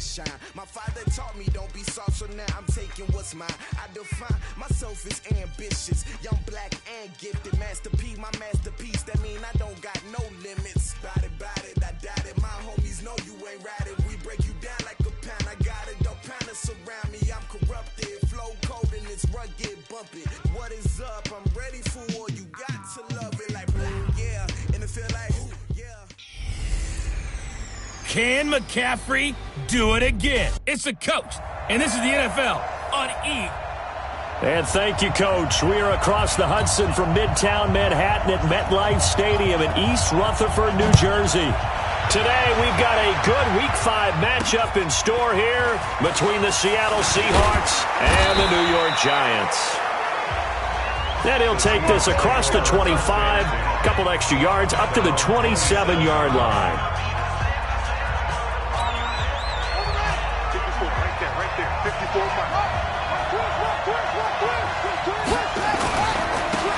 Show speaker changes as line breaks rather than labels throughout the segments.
to shine. My father taught me don't be soft, so now I'm taking what's mine. I define myself as ambitious, young, black, and gifted. Master P, my masterpiece, that mean I don't got no limits. Bout it, I doubt it. My homies know you ain't ride it. We break you down like a pound. I got it, don't panic surround me. I'm corrupted, flow cold and it's rugged, bumpy. What is up? I'm ready for war. You got to love it like black, yeah. And it feel like, ooh, yeah.
Can McCaffrey do it again? It's the coach, and this is the NFL on E!
And thank you, Coach. We are across the Hudson from Midtown Manhattan at MetLife Stadium in East Rutherford, New Jersey. Today, we've got a good Week 5 matchup in store here between the Seattle Seahawks and the New York Giants. Then he'll take this across the 25, couple extra yards, up to the 27-yard line.
Right there, 54.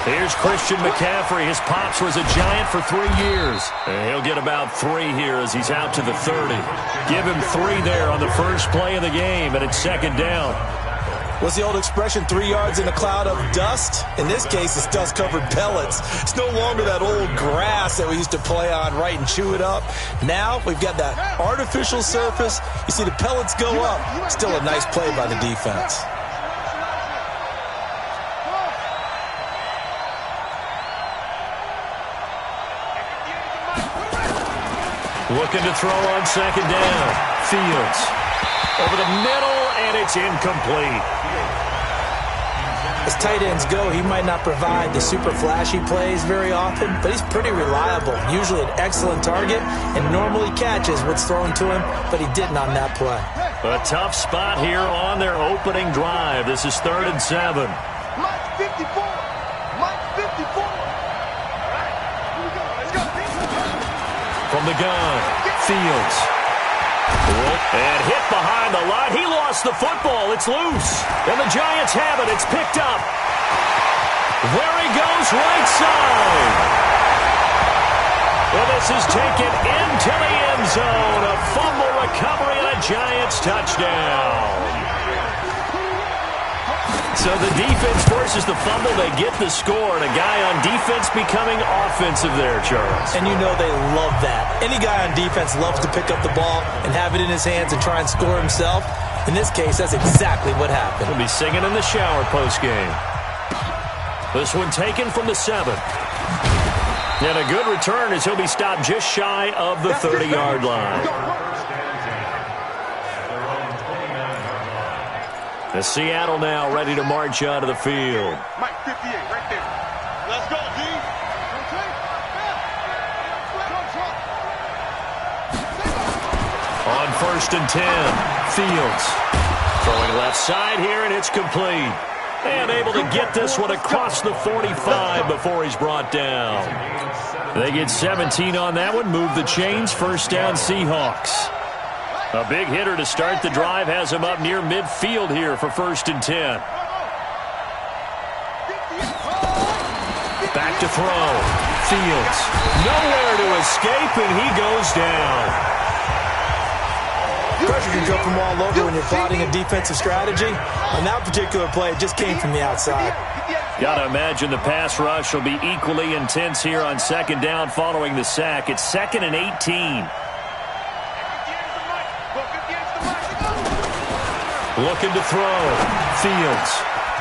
Here's Christian McCaffrey. His pops was a Giant for 3 years. And he'll get about 3 here as he's out to the 30. Give him 3 there on the first play of the game, and it's second down.
What's the old expression, 3 yards in a cloud of dust? In this case, it's dust-covered pellets. It's no longer that old grass that we used to play on, right, and chew it up. Now we've got that artificial surface. You see the pellets go up. Still a nice play by the defense.
Looking to throw on second down. Fields over the middle, and it's incomplete.
As tight ends go, he might not provide the super flashy plays very often, but he's pretty reliable. Usually an excellent target and normally catches what's thrown to him, but he didn't on that play.
A tough spot here on their opening drive. This is 3rd and 7.
Mike 54. Mike 54. All right, here we go. Let's go.
From the gun, Fields. And hit behind the line. He lost the football. It's loose. And the Giants have it. It's picked up. There he goes, right side. Well, this is taken into the end zone. A fumble recovery and a Giants touchdown. So the defense forces the fumble. They get the score, and a guy on defense becoming offensive there, Charles.
And you know they love that. Any guy on defense loves to pick up the ball and have it in his hands and try and score himself. In this case, that's exactly what happened.
He'll be singing in the shower postgame. This one taken from the 7. And a good return as he'll be stopped just shy of the 30-yard line. The Seattle now ready to march out of the field.
Mike 58, right there. Let's go, D.
On 1st and 10, Fields throwing left side here, and it's complete. And able to get this one across the 45 before he's brought down. They get 17 on that one, move the chains, first down Seahawks. A big hitter to start the drive has him up near midfield here for 1st and 10. Back to throw. Fields. Nowhere to escape, and he goes down.
Pressure can come from all over when you're plotting a defensive strategy. On that particular play, it just came from the outside.
Got to imagine the pass rush will be equally intense here on 2nd down following the sack. It's 2nd and 18. Looking to throw. Fields.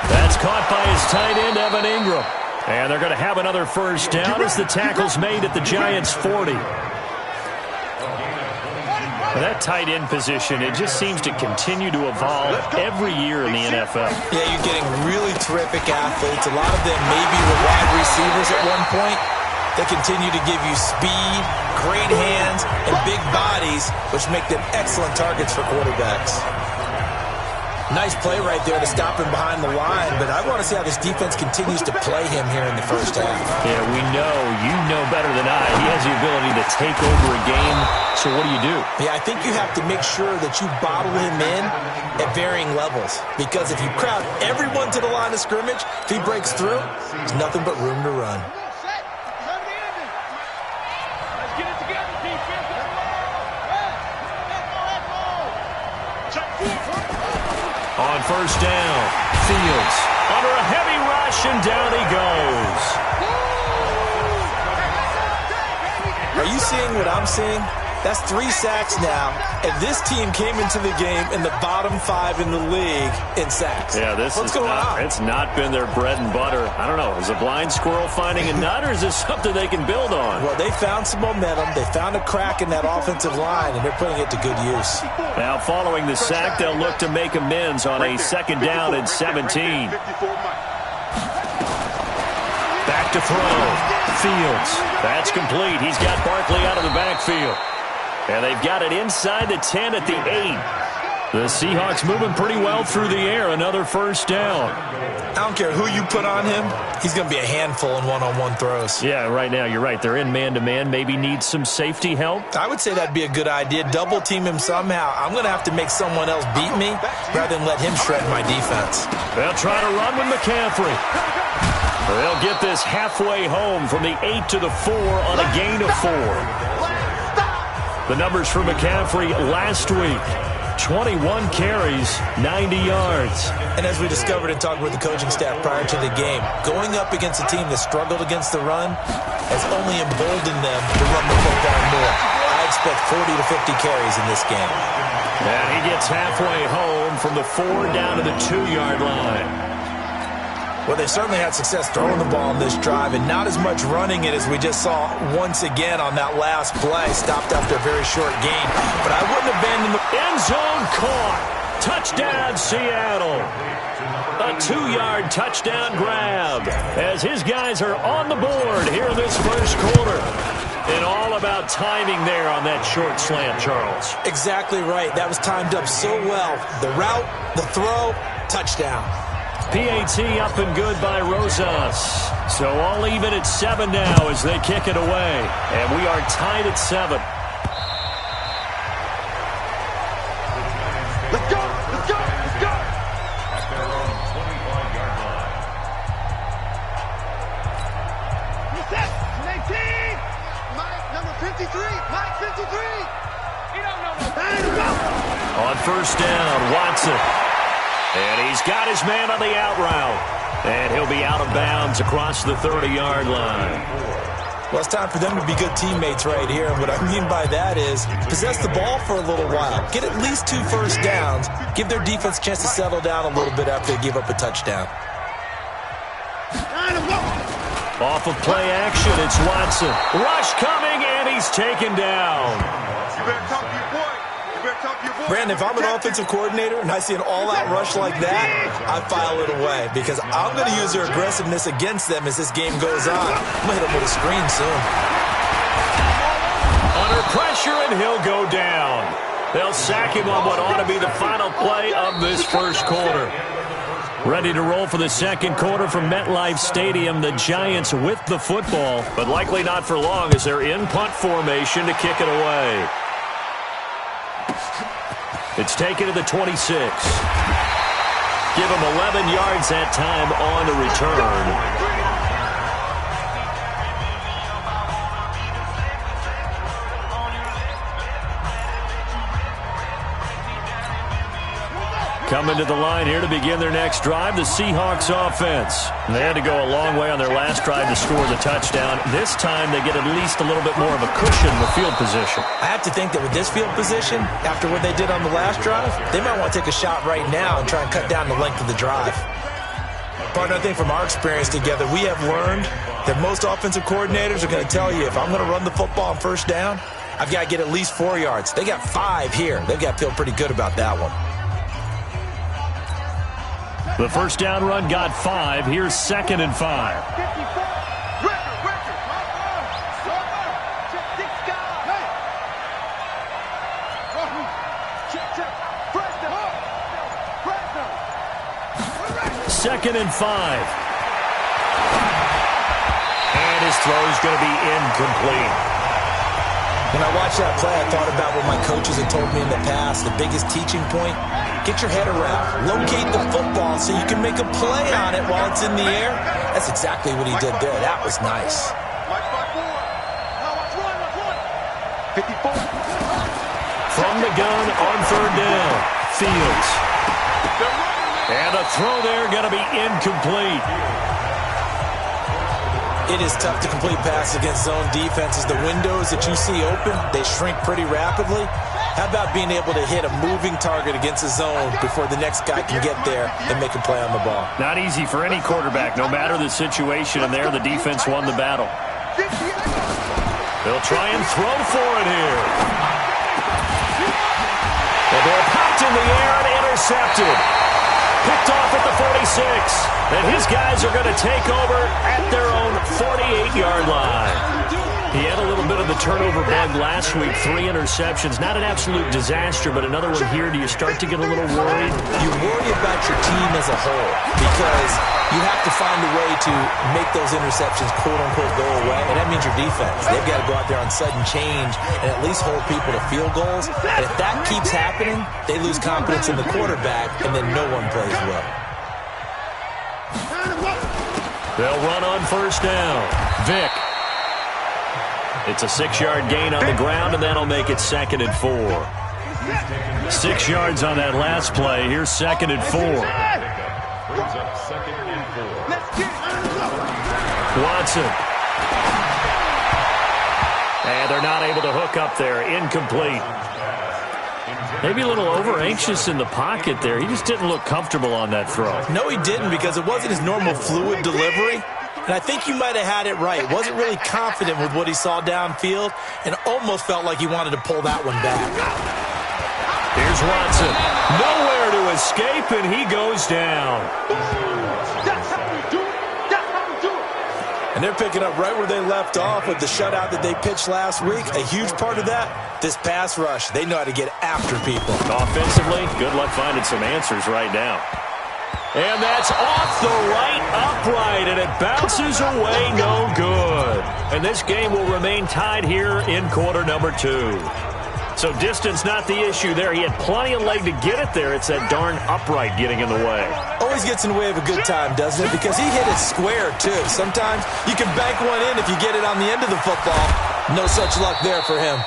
That's caught by his tight end, Evan Ingram. And they're going to have another first down as the tackle's made at the Giants' 40. That tight end position, it just seems to continue to evolve every year in the NFL.
Yeah, you're getting really terrific athletes. A lot of them maybe were wide receivers at one point. They continue to give you speed, great hands, and big bodies, which make them excellent targets for quarterbacks. Nice play right there to stop him behind the line, but I want to see how this defense continues to play him here in the first half.
Yeah, you know better than I. He has the ability to take over a game, so what do?
Yeah, I think you have to make sure that you bottle him in at varying levels, because if you crowd everyone to the line of scrimmage, if he breaks through, there's nothing but room to run.
On first down, Fields under a heavy rush, and down he goes.
Are you seeing what I'm seeing? That's 3 sacks now, and this team came into the game in the bottom 5 in the league in sacks.
Yeah,
What's going on?
It's not been their bread and butter. I don't know. Is a blind squirrel finding a nut, or is this something they can build on?
Well, they found some momentum. They found a crack in that offensive line, and they're putting it to good use.
Now, following the sack, they'll look to make amends on a second down and 17. Back to throw. Fields. That's complete. He's got Barkley out of the backfield. And they've got it inside the 10 at the 8. The Seahawks moving pretty well through the air. Another first down.
I don't care who you put on him. He's going to be a handful in one-on-one throws.
Yeah, right now, you're right. They're in man-to-man. Maybe need some safety help.
I would say that'd be a good idea. Double team him somehow. I'm going to have to make someone else beat me rather than let him shred my defense.
They'll try to run with McCaffrey. They'll get this halfway home from the 8 to the 4 on a gain of 4. The numbers for McCaffrey last week. 21 carries, 90 yards.
And as we discovered and talked with the coaching staff prior to the game, going up against a team that struggled against the run has only emboldened them to run the football more. I expect 40 to 50 carries in this game.
And he gets halfway home from the 4 down to the 2-yard line.
Well, they certainly had success throwing the ball on this drive and not as much running it as we just saw once again on that last play. Stopped after a very short gain. But I wouldn't abandon the
end zone caught. Touchdown, Seattle. A 2-yard touchdown grab as his guys are on the board here in this first quarter. And all about timing there on that short slant, Charles.
Exactly right. That was timed up so well. The route, the throw, touchdown.
PAT up and good by Rosas. So all even at 7 now as they kick it away. And we are tied at 7.
Let's go! Let's go! Let's go!
At their own 25-yard line.
Reset! 19! Mike, number 53! Mike, 53! You don't know.
On first down, Watson. And he's got his man on the out route. And he'll be out of bounds across the 30-yard line.
Well, it's time for them to be good teammates right here. And what I mean by that is possess the ball for a little while. Get at least 2 first downs. Give their defense a chance to settle down a little bit after they give up a touchdown.
Off of play action, it's Watson. Rush coming, and he's taken down.
You better talk to your boy.
Brandon, if I'm an offensive coordinator and I see an all-out rush like that, I file it away because I'm going to use their aggressiveness against them as this game goes on. I'm going to hit them with a screen soon.
Under pressure, and he'll go down. They'll sack him on what ought to be the final play of this first quarter. Ready to roll for the second quarter from MetLife Stadium. The Giants with the football, but likely not for long as they're in punt formation to kick it away. It's taken to the 26. Give him 11 yards that time on the return. Coming to the line here to begin their next drive, the Seahawks offense. They had to go a long way on their last drive to score the touchdown. This time they get at least a little bit more of a cushion with field position.
I have to think that with this field position, after what they did on the last drive, they might want to take a shot right now and try and cut down the length of the drive. Partner, I think from our experience together, we have learned that most offensive coordinators are going to tell you, if I'm going to run the football on first down, I've got to get at least 4 yards. They got 5 here. They've got to feel pretty good about that one.
The first down run got 5. Here's 2nd and 5. Second and 5. And his throw is going to be incomplete.
When I watched that play, I thought about what my coaches had told me in the past. The biggest teaching point, get your head around. Locate the football so you can make a play on it while it's in the air. That's exactly what he did there. That was nice.
54.
From the gun on third down, Fields.
They're running.
And the throw there going to be incomplete.
It is tough to complete passes against zone defenses. The windows that you see open, they shrink pretty rapidly. How about being able to hit a moving target against a zone before the next guy can get there and make a play on the ball?
Not easy for any quarterback, no matter the situation, and there the defense won the battle. They'll try and throw for it here. The ball popped in the air and intercepted. Picked off at the 46. And his guys are going to take over at their own 48-yard line. He had a little bit of the turnover bug last week, 3 interceptions. Not an absolute disaster, but another one here. Do you start to get a little worried?
You worry about your team as a whole because you have to find a way to make those interceptions, quote-unquote, go away, and that means your defense. They've got to go out there on sudden change and at least hold people to field goals. And if that keeps happening, they lose confidence in the quarterback, and then no one plays well.
They'll run on first down. Vick. It's a 6-yard gain on the ground, and that'll make it 2nd and 4. 6 yards on that last play. Here's 2nd and 4. Watson. And they're not able to hook up there. Incomplete. Maybe a little over-anxious in the pocket there. He just didn't look comfortable on that throw.
No, he didn't, because it wasn't his normal fluid delivery. And I think you might have had it right. Wasn't really confident with what he saw downfield and almost felt like he wanted to pull that one back.
Here's Watson. Nowhere to escape, and he goes down.
And they're picking up right where they left off with the shutout that they pitched last week. A huge part of that, this pass rush. They know how to get after people.
Offensively, good luck finding some answers right now. And that's off the right upright, and it bounces away no good. And this game will remain tied here in quarter number 2. So distance not the issue there. He had plenty of leg to get it there. It's that darn upright getting in the way.
Always gets in the way of a good time, doesn't it? Because he hit it square, too. Sometimes you can bank one in if you get it on the end of the football. No such luck there for him.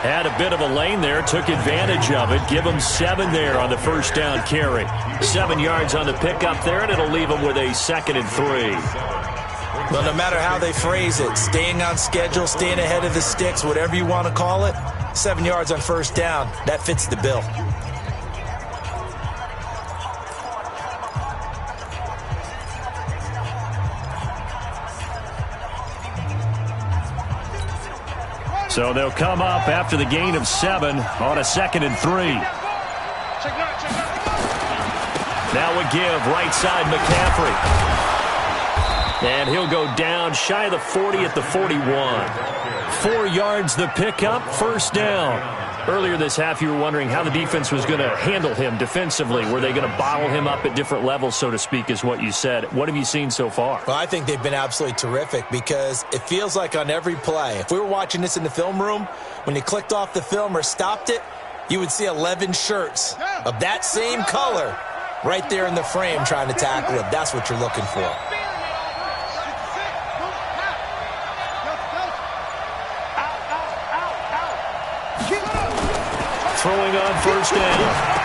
Had a bit of a lane there, took advantage of it. Give him 7 there on the first down carry. 7 yards on the pickup there, and it'll leave him with a 2nd and 3.
Well, no matter how they phrase it, staying on schedule, staying ahead of the sticks, whatever you want to call it, 7 yards on first down, that fits the bill.
So they'll come up after the gain of 7 on a 2nd and 3. Now we give right side McCaffrey. And he'll go down shy of the 40 at the 41. 4 yards the pickup, first down. Earlier this half, you were wondering how the defense was going to handle him defensively. Were they going to bottle him up at different levels, so to speak, is what you said. What have you seen so far?
Well, I think they've been absolutely terrific because it feels like on every play, if we were watching this in the film room, when you clicked off the film or stopped it, you would see 11 shirts of that same color right there in the frame trying to tackle him. That's what you're looking for.
Throwing on first down,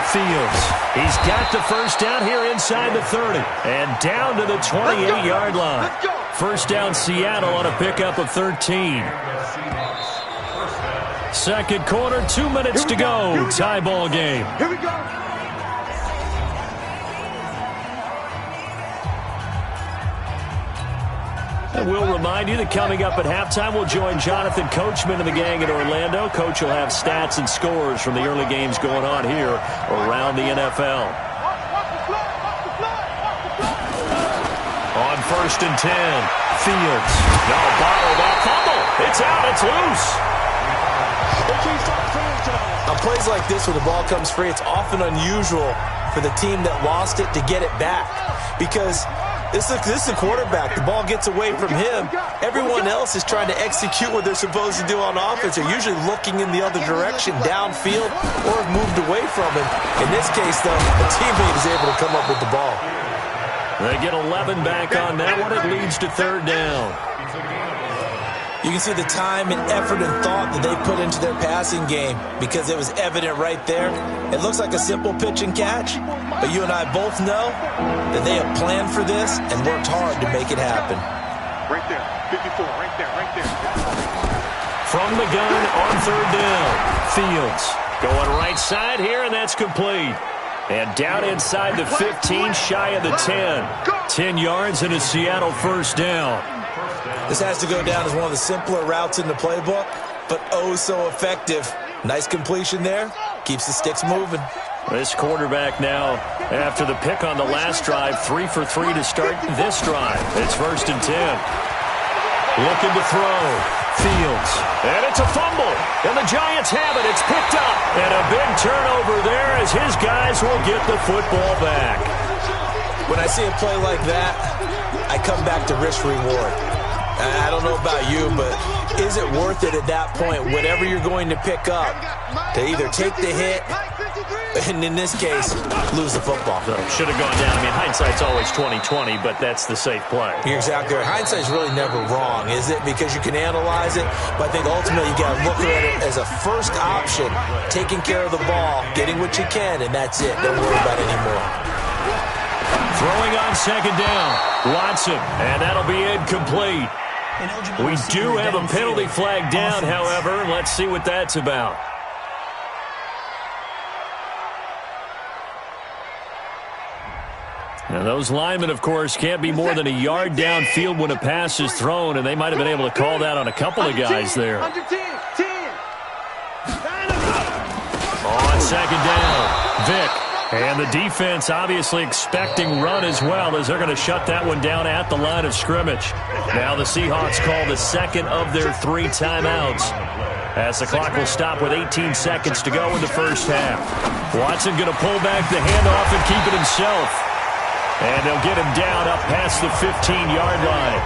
Fields. He's got the first down here inside the 30 and down to the 28-yard line. First down, Seattle on a pickup of 13. Second quarter, 2 minutes to go. Tie ball game.
Here we go.
And we'll remind you that coming up at halftime, we'll join Jonathan Coachman and the gang in Orlando. Coach will have stats and scores from the early games going on here around the NFL. On first and 10, Fields. Now bottled up, fumble. It's out, it's loose.
On plays like this where the ball comes free, it's often unusual for the team that lost it to get it back because this is a quarterback. The ball gets away from him. Everyone else is trying to execute what they're supposed to do on offense. They're usually looking in the other direction, downfield, or have moved away from him. In this case, though, a teammate is able to come up with the ball.
They get 11 back on that one. It leads to third down.
You can see the time and effort and thought that they put into their passing game because it was evident right there. It looks like a simple pitch and catch, But you and I both know that they have planned for this and worked hard to make it happen.
Right there, 54, right there, right there.
From the gun on third down, Fields going right side here, and that's complete. And down inside the 15, shy of the 10. 10 yards and a Seattle first down.
This has to go down as one of the simpler routes in the playbook, but oh so effective. Nice completion there. Keeps the sticks moving.
This quarterback now, after the pick on the last drive, 3 for 3 to start this drive. It's 1st and 10. Looking to throw. Fields. And it's a fumble. And the Giants have it. It's picked up. And a big turnover there as his guys will get the football back.
When I see a play like that, I come back to risk-reward. I don't know about you, but is it worth it at that point, whatever you're going to pick up, to either take the hit, and in this case, lose the football?
So should have gone down. I mean, hindsight's always 20/20, but that's the safe play.
You're exactly right. Hindsight's really never wrong, is it? Because you can analyze it, but I think ultimately you got to look at it as a first option, taking care of the ball, getting what you can, and that's it. Don't worry about it anymore.
Throwing on second down, Watson, and that'll be incomplete. We do have a penalty flag down, however. Let's see what that's about. And those linemen, of course, can't be more than a yard downfield when a pass is thrown, and they might have been able to call that on a couple of guys there.
Under 10, 10.
On second down, Vick. And the defense obviously expecting run as well, as they're going to shut that one down at the line of scrimmage. Now the Seahawks call the second of their 3 timeouts, as the clock will stop with 18 seconds to go in the first half. Watson going to pull back the handoff and keep it himself. And they'll get him down up past the 15-yard line.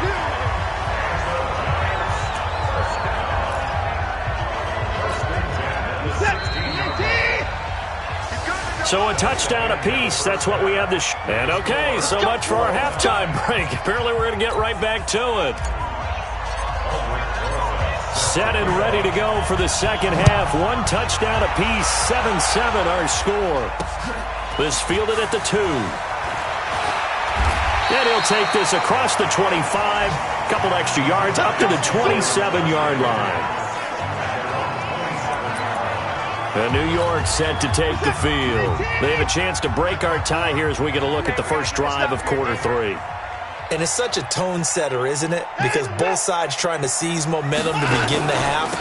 So a touchdown apiece. That's what we have this. And okay, so much for our halftime break. Apparently we're going to get right back to it. Set and ready to go for the second half. 1 touchdown apiece. 7-7 our score. This fielded at the 2. And he'll take this across the 25. Couple extra yards up to the 27-yard line. And New York set to take the field. They have a chance to break our tie here as we get a look at the first drive of quarter 3.
And it's such a tone setter, isn't it? Because both sides trying to seize momentum to begin the half.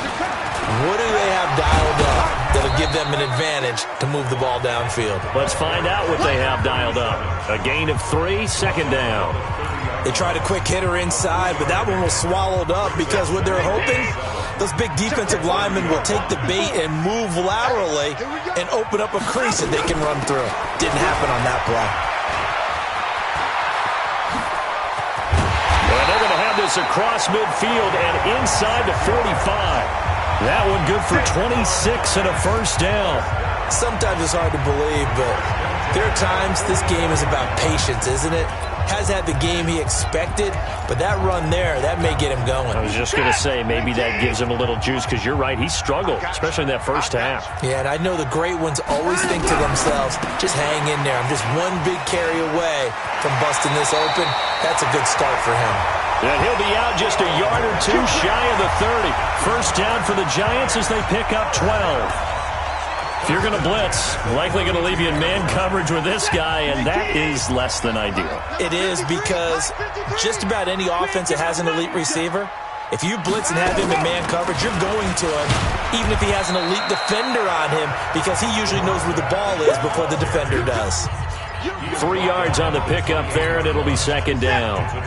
What do they have dialed up that'll give them an advantage to move the ball downfield?
Let's find out what they have dialed up. A gain of 3, second down.
They tried a quick hitter inside, but that one was swallowed up because what they're hoping, those big defensive linemen will take the bait and move laterally and open up a crease that they can run through. Didn't happen on that play.
Well, they're going to have this across midfield and inside the 45. That one good for 26 and a first down.
Sometimes it's hard to believe, but there are times this game is about patience, isn't it? Has had the game he expected, but that run there, that may get him going.
I was just going to say, maybe that gives him a little juice, because you're right, he struggled, especially in that first half.
Yeah, and I know the great ones always think to themselves, just hang in there. I'm just one big carry away from busting this open. That's a good start for him.
And he'll be out just a yard or 2 shy of the 30. First down for the Giants as they pick up 12. If you're going to blitz, likely going to leave you in man coverage with this guy, and that is less than ideal.
It is, because just about any offense that has an elite receiver, if you blitz and have him in man coverage, you're going to him, even if he has an elite defender on him, because he usually knows where the ball is before the defender does.
3 yards on the pickup there, and it'll be second down.
At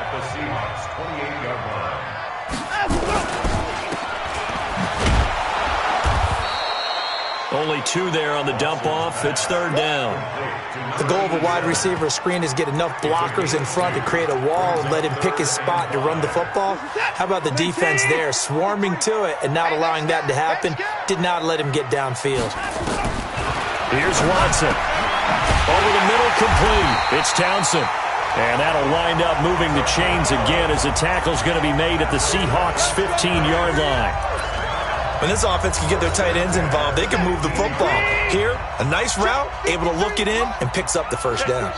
the Seahawks 28-yard line.
Only 2 there on the dump-off. It's third down.
The goal of a wide receiver screen is get enough blockers in front to create a wall and let him pick his spot to run the football. How about the defense there, swarming to it and not allowing that to happen? Did not let him get downfield.
Here's Watson. Over the middle, complete. It's Townsend. And that'll wind up moving the chains again as the tackle's going to be made at the Seahawks' 15-yard line.
When this offense can get their tight ends involved, they can move the football. Here, a nice route, able to look it in, and picks up the first down.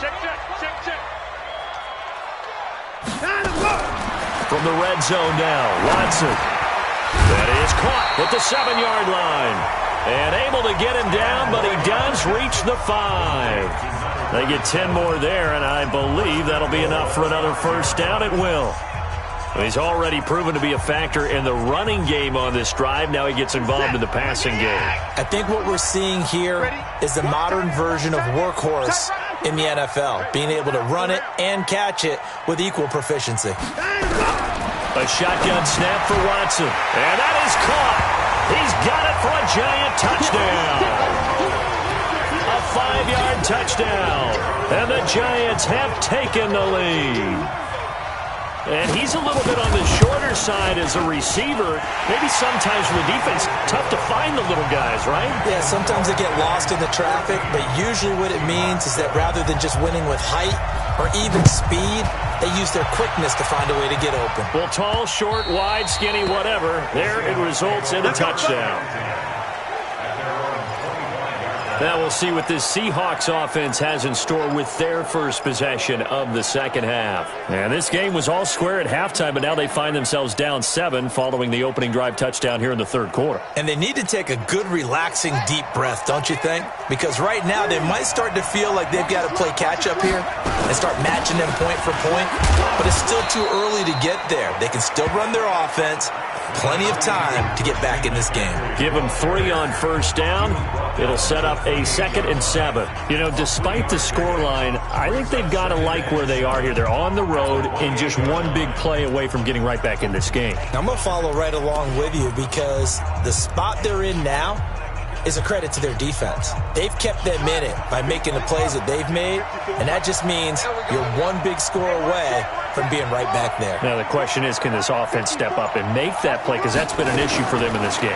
From the red zone now, Watson. That is caught at the 7-yard line. And able to get him down, but he does reach the 5. They get 10 more there, and I believe that'll be enough for another first down. It will. He's already proven to be a factor in the running game on this drive. Now he gets involved in the passing game.
I think what we're seeing here is the modern version of workhorse in the NFL, being able to run it and catch it with equal proficiency.
A shotgun snap for Watson, and that is caught. He's got it for a giant touchdown. A 5-yard touchdown, and the Giants have taken the lead. And he's a little bit on the shorter side as a receiver. Maybe sometimes for the defense, tough to find the little guys, right?
Yeah, sometimes they get lost in the traffic, but usually what it means is that rather than just winning with height or even speed, they use their quickness to find a way to get open.
Well, tall, short, wide, skinny, whatever, there it results in a touchdown. Now we'll see what this Seahawks offense has in store with their first possession of the second half. And this game was all square at halftime, but now they find themselves down 7 following the opening drive touchdown here in the third quarter.
And they need to take a good, relaxing, deep breath, don't you think? Because right now they might start to feel like they've got to play catch-up here and start matching them point for point. But it's still too early to get there. They can still run their offense. Plenty of time to get back in this game.
Give them 3 on first down. It'll set up a 2nd and 7. You know, despite the scoreline, I think they've got to like where they are here. They're on the road and just one big play away from getting right back in this game.
I'm going to follow right along with you because the spot they're in now is a credit to their defense. They've kept them in it by making the plays that they've made, and that just means you're one big score away from being right back there.
Now the question is, can this offense step up and make that play? Because that's been an issue for them in this game.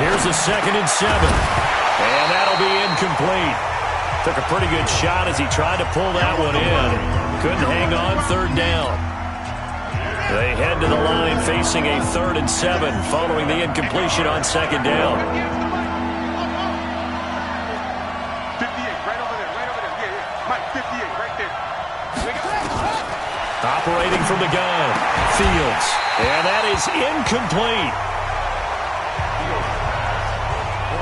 Here's a 2nd and 7. And that'll be incomplete. Took a pretty good shot as he tried to pull that one in. Couldn't hang on, 3rd down. They head to the line facing a 3rd and 7 following the incompletion on 2nd down.
58, right over there. Yeah. Mike, 58, right there.
Operating from the gun, Fields. And that is incomplete.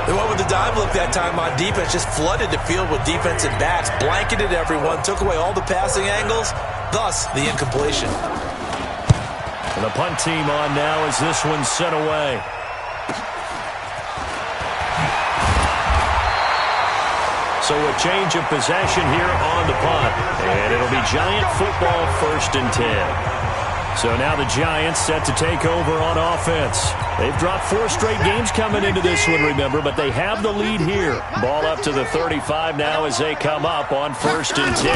They went with the dime look that time on defense, just flooded the field with defensive backs, blanketed everyone, took away all the passing angles, thus the incompletion.
And the punt team on now as this one's sent away. So a change of possession here on the punt. And it'll be Giant football 1st and 10. So now the Giants set to take over on offense. They've dropped 4 straight games coming into this one, remember, but they have the lead here. Ball up to the 35 now as they come up on 1st and 10.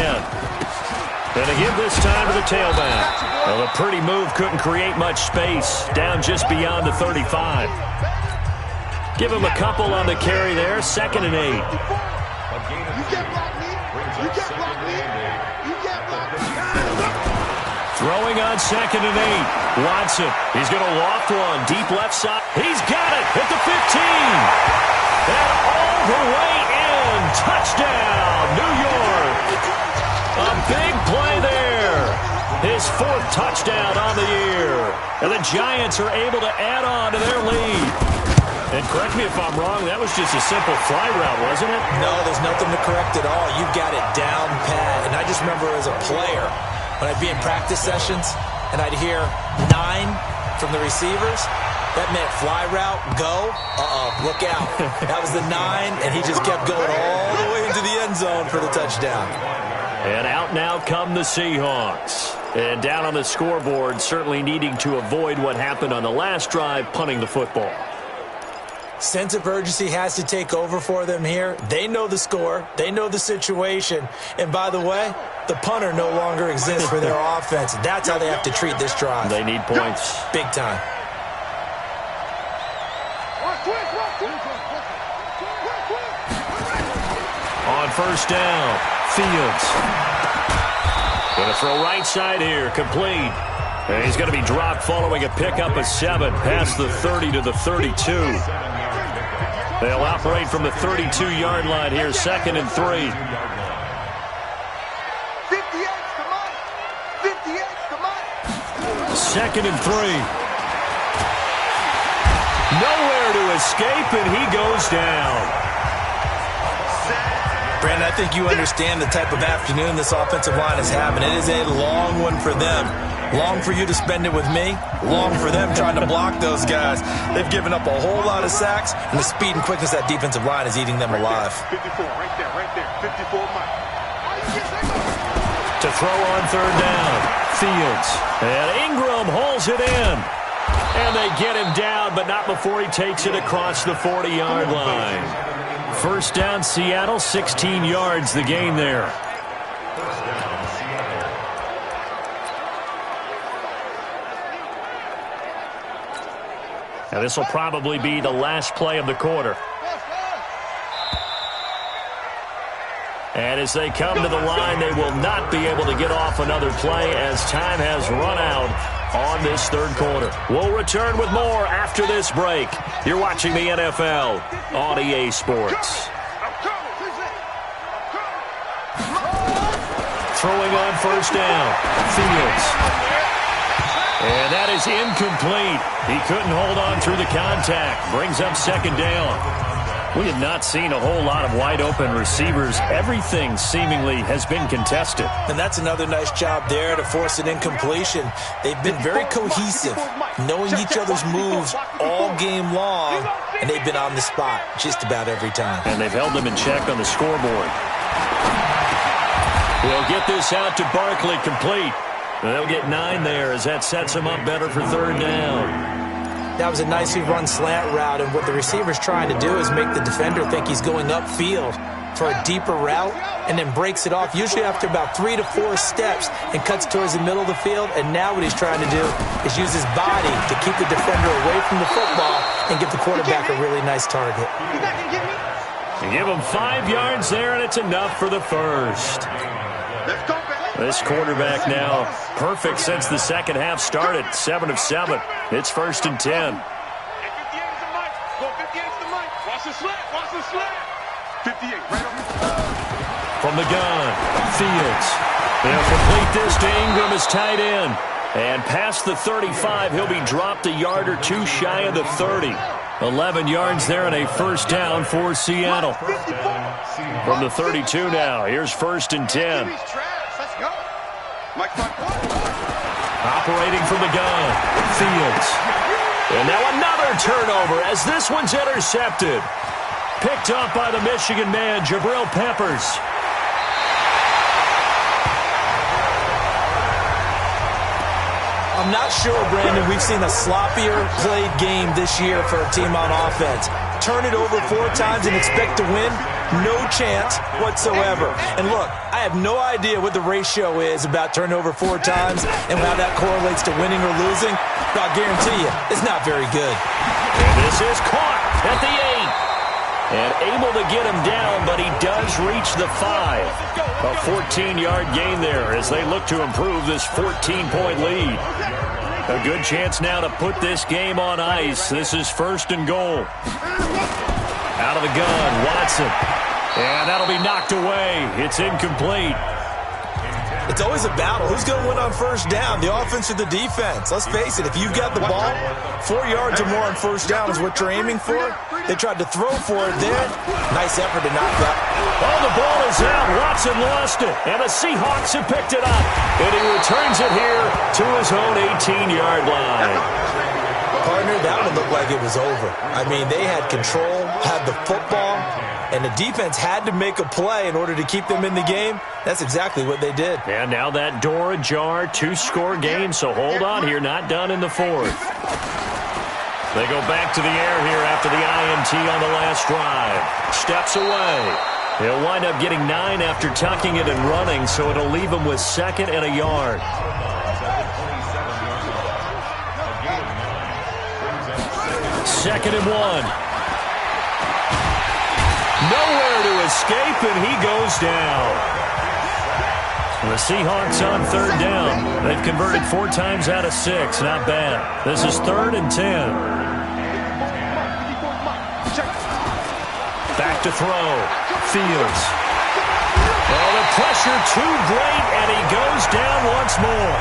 And they give this time to the tailback. Well, a pretty move couldn't create much space. Down just beyond the 35. Give him a couple on the carry there. 2nd and 8. Throwing on 2nd and 8. Watson. He's going to loft one. Deep left side. He's got it at the 15. And all the way in. Touchdown, New York. A big play there. His 4th touchdown on the year. And the Giants are able to add on to their lead. And correct me if I'm wrong, that was just a simple fly route, wasn't it?
No, there's nothing to correct at all. You've got it down pat. And I just remember as a player, when I'd be in practice sessions and I'd hear 9 from the receivers, that meant fly route, go, look out. That was the 9, and he just kept going all the way into the end zone for the touchdown.
And out now come the Seahawks. And down on the scoreboard, certainly needing to avoid what happened on the last drive, punting the football.
Sense of urgency has to take over for them here. They know the score. They know the situation. And by the way, the punter no longer exists for their offense. That's how they have to treat this drive.
They need points.
Big time.
On 1st down, Fields. Going to throw right side here, complete. And he's going to be dropped following a pickup of 7 past the 30 to the 32. They'll operate from the 32-yard line here, 2nd and 3. 2nd and 3. Nowhere to escape, and he goes down.
Brandon, I think you understand the type of afternoon this offensive line is having. It is a long one for them. Long for you to spend it with me. Long for them trying to block those guys. They've given up a whole lot of sacks, and the speed and quickness of that defensive line is eating them alive.
54, right there, 54, Mike.
To throw on 3rd down, Fields. And Ingram hauls it in. And they get him down, but not before he takes it across the 40-yard line. 1st down, Seattle, 16 yards the gain there. Now this will probably be the last play of the quarter. And as they come to the line, they will not be able to get off another play as time has run out on this 3rd quarter. We'll return with more after this break. You're watching the NFL on EA Sports. Throwing on 1st down, Fields. And that is incomplete. He couldn't hold on through the contact. Brings up 2nd down. We have not seen a whole lot of wide-open receivers. Everything seemingly has been contested.
And that's another nice job there to force an incompletion. They've been very cohesive, knowing each other's moves all game long, and they've been on the spot just about every time.
And they've held them in check on the scoreboard. They'll get this out to Barkley, complete. They'll get 9 there as that sets them up better for 3rd down.
That was a nicely run slant route, and what the receiver's trying to do is make the defender think he's going upfield for a deeper route and then breaks it off, usually after about 3 to 4 steps, and cuts towards the middle of the field. And now what he's trying to do is use his body to keep the defender away from the football and give the quarterback a really nice target.
You give him 5 yards there, and it's enough for the 1st. This quarterback now perfect since the 2nd half started. 7 of 7. It's 1st and 10.
Watch the slant. 58, right over.
From the gun, Fields. They'll complete this to Ingram as tight end. And past the 35, he'll be dropped a yard or 2 shy of the 30. 11 yards there and a 1st down for Seattle. From the 32 now, here's 1st and 10. Operating from the gun, Fields. And now another turnover as this one's intercepted. Picked up by the Michigan man, Jabril Peppers.
I'm not sure, Brandon, we've seen a sloppier played game this year for a team on offense. Turn it over 4 times and expect to win? No chance whatsoever. And look, I have no idea what the ratio is about turnover 4 times and how that correlates to winning or losing, but I'll guarantee you, it's not very good.
And this is caught at the 8. And able to get him down, but he does reach the 5. A 14-yard gain there as they look to improve this 14-point lead. A good chance now to put this game on ice. This is 1st and goal. Out of the gun, Watson. And that'll be knocked away. It's incomplete.
It's always a battle. Who's going to win on 1st down, the offense or the defense? Let's face it, if you've got the ball, 4 yards or more on 1st down is what you're aiming for. They tried to throw for it there. Nice effort to knock that.
Oh, the ball is out. Watson lost it. And the Seahawks have picked it up. And he returns it here to his own 18-yard line.
Partner, that one looked like it was over. I mean, they had control, had the football, and the defense had to make a play in order to keep them in the game. That's exactly what they did.
And now that door ajar, 2-score game, so hold on here, not done in the 4th. They go back to the air here after the INT on the last drive. Steps away. He'll wind up getting 9 after tucking it and running, so it'll leave him with 2nd and a yard. Second and 1. Nowhere to escape, and he goes down. The Seahawks on third down. They've converted 4 times out of 6. Not bad. This is 3rd and 10. Back to throw. Fields. Oh, the pressure too great, and he goes down once more.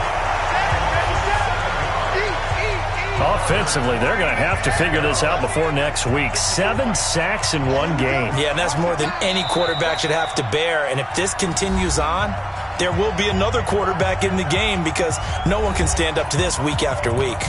Offensively, they're going to have to figure this out before next week. 7 sacks in one game.
Yeah, and that's more than any quarterback should have to bear. And if this continues on, there will be another quarterback in the game because no one can stand up to this week after week.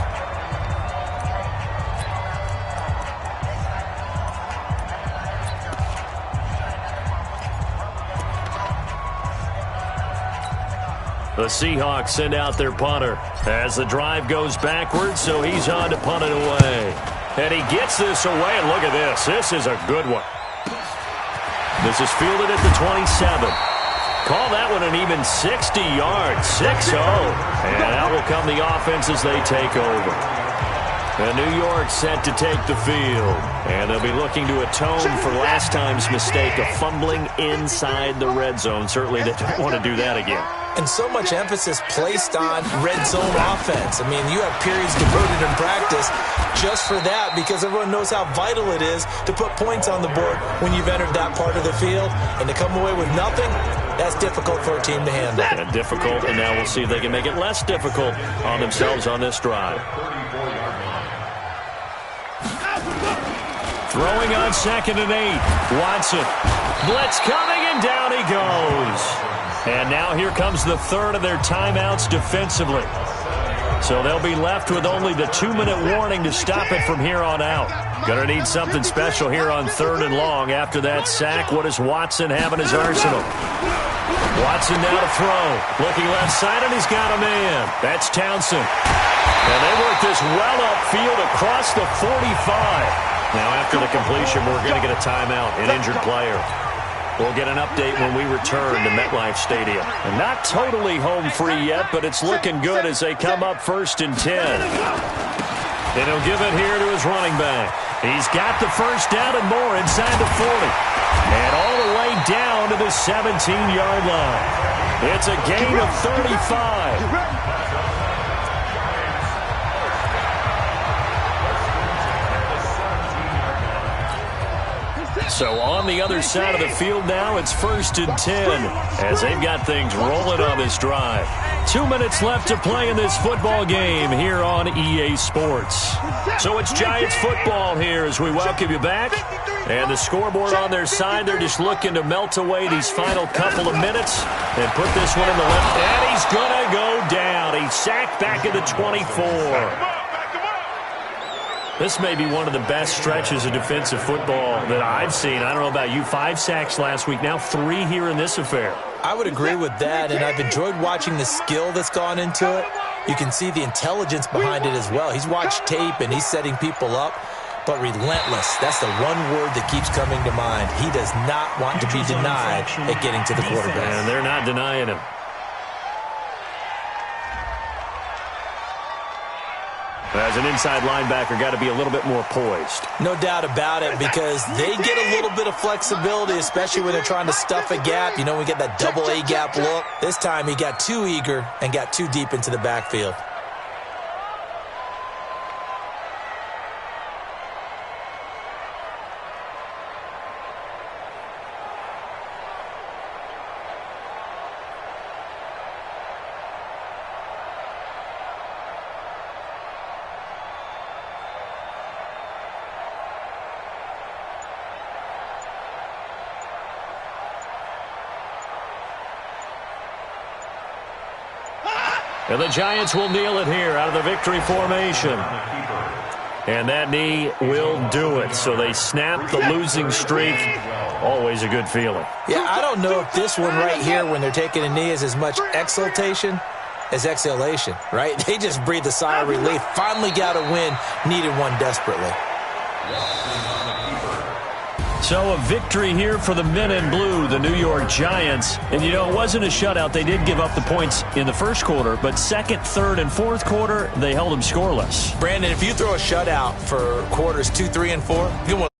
The Seahawks send out their punter as the drive goes backwards, so he's on to punt it away. And he gets this away, and look at this. This is a good one. This is fielded at the 27. Call that one an even 60 yards, 6-0. And out will come the offense as they take over. And New York set to take the field. And they'll be looking to atone for last time's mistake of fumbling inside the red zone. Certainly they don't want to do that again.
And so much emphasis placed on red zone offense. I mean, you have periods devoted in practice just for that because everyone knows how vital it is to put points on the board when you've entered that part of the field. And to come away with nothing, that's difficult for a team to handle.
Yeah, difficult, and now we'll see if they can make it less difficult on themselves on this drive. Throwing on 2nd and 8. Watson. Blitz coming, and down he goes. And now here comes the 3rd of their timeouts defensively. So they'll be left with only the 2-minute warning to stop it from here on out. Gonna need something special here on 3rd and long. After that sack, what does Watson have in his arsenal? Watson now to throw. Looking left side, and he's got a man. That's Townsend. And they work this well upfield across the 45. Now after the completion, we're going to get a timeout, an injured player. We'll get an update when we return to MetLife Stadium. And not totally home free yet, but it's looking good as they come up 1st and 10. And he'll give it here to his running back. He's got the first down and more inside the 40. And all the way down to the 17-yard line. It's a gain of 35. So on the other side of the field now, it's 1st and 10 as they've got things rolling on this drive. 2 minutes left to play in this football game here on EA Sports. So it's Giants football here as we welcome you back. And the scoreboard on their side, they're just looking to melt away these final couple of minutes and put this one in the left. And he's going to go down. He's sacked back at the 24. This may be one of the best stretches of defensive football that I've seen. I don't know about you. 5 sacks last week, now 3 here in this affair.
I would agree with that, and I've enjoyed watching the skill that's gone into it. You can see the intelligence behind it as well. He's watched tape, and he's setting people up, but relentless. That's the one word that keeps coming to mind. He does not want to be denied at getting to the quarterback.
And they're not denying him. As an inside linebacker, got to be a little bit more poised.
No doubt about it, because they get a little bit of flexibility, especially when they're trying to stuff a gap. You know, we get that double A gap look. This time he got too eager and got too deep into the backfield.
And the Giants will kneel it here out of the victory formation. And that knee will do it. So they snap the losing streak. Always a good feeling.
Yeah, I don't know if this one right here, when they're taking a knee, is as much exultation as exhalation, right? They just breathe a sigh of relief. Finally got a win. Needed one desperately.
So a victory here for the men in blue, the New York Giants. And, you know, it wasn't a shutout. They did give up the points in the first quarter, but second, third, and fourth quarter, they held them scoreless.
Brandon, if you throw a shutout for quarters 2, 3, and 4, you want